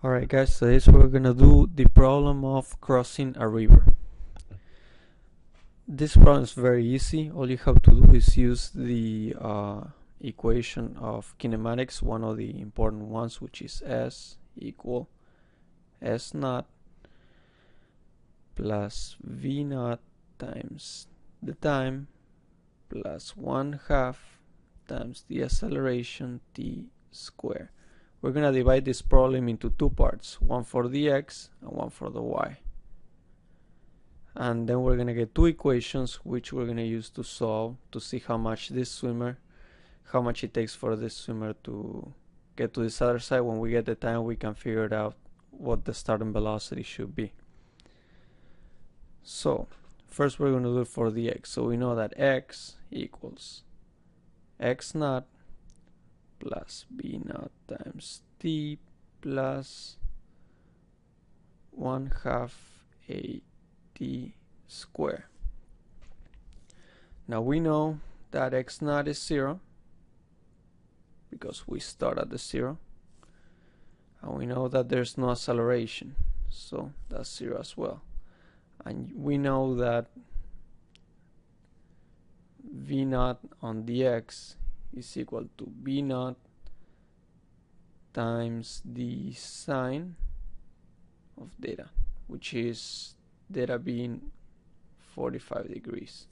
Alright guys, today we're gonna do the problem of crossing a river. This problem is very easy. All you have to do is use the equation of kinematics, one of the important ones, which is S equal S naught plus V naught times the time plus 1/2 times the acceleration t squared. We're going to divide this problem into two parts, one for the x and one for the y. And then we're going to get two equations which we're going to use to solve to see how much it takes for this swimmer to get to this other side. When we get the time, we can figure it out what the starting velocity should be. So first we're going to do it for the x. So we know that x equals x naught plus b naught times t plus 1/2 a t squared. Now we know that x naught is 0 because we start at the 0, and we know that there's no acceleration, so that's 0 as well. And we know that v naught on the x is equal to b naught times the sine of theta, which is theta being 45 degrees.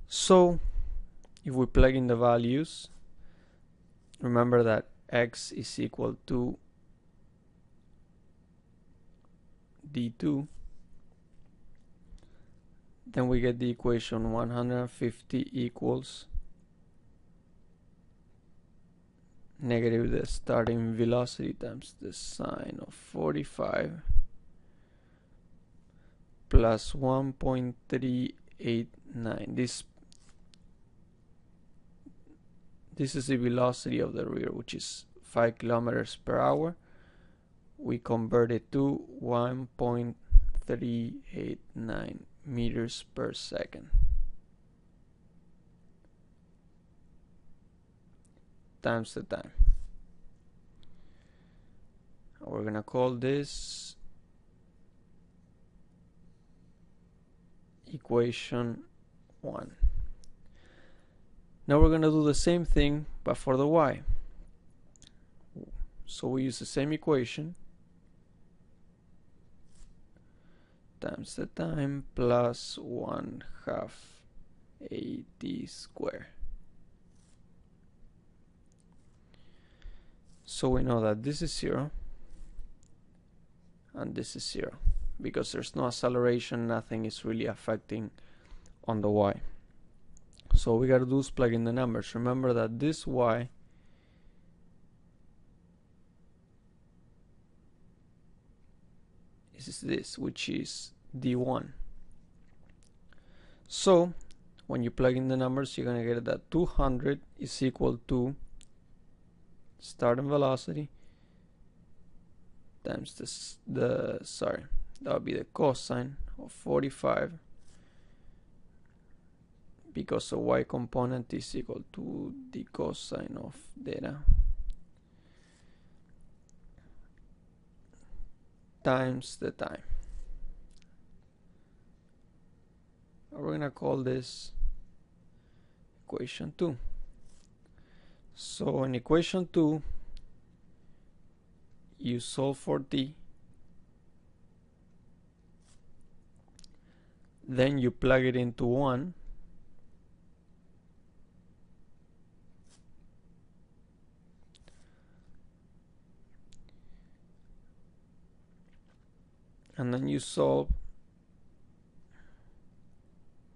So if we plug in the values, remember that x is equal to d2, then we get the equation 150 equals negative the starting velocity times the sine of 45 plus 1.389. This is the velocity of the river, which is 5 kilometers per hour. We convert it to 1.389 meters per second times the time. We're gonna call this equation 1. Now we're gonna do the same thing but for the y. So we use the same equation times the time plus 1/2 a t squared. So we know that this is 0 and this is 0 because there's no acceleration, nothing is really affecting on the y. So we gotta do is plug in the numbers. Remember that this y is this, which is d1. So when you plug in the numbers, you're gonna get that 200 is equal to starting velocity times that would be the cosine of 45, because the y component is equal to the cosine of theta times the time. We're gonna call this equation 2. So in equation 2, you solve for t, then you plug it into 1, and then you solve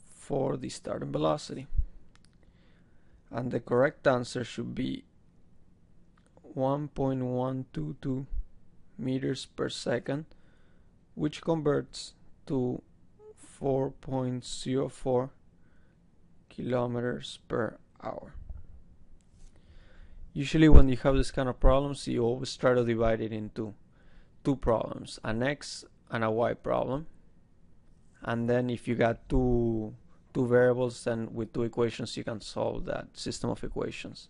for the starting velocity, and the correct answer should be 1.122 meters per second, which converts to 4.04 kilometers per hour. Usually when you have this kind of problems, you always try to divide it into two problems, an x and a y problem, and then if you got two variables, then with two equations you can solve that system of equations.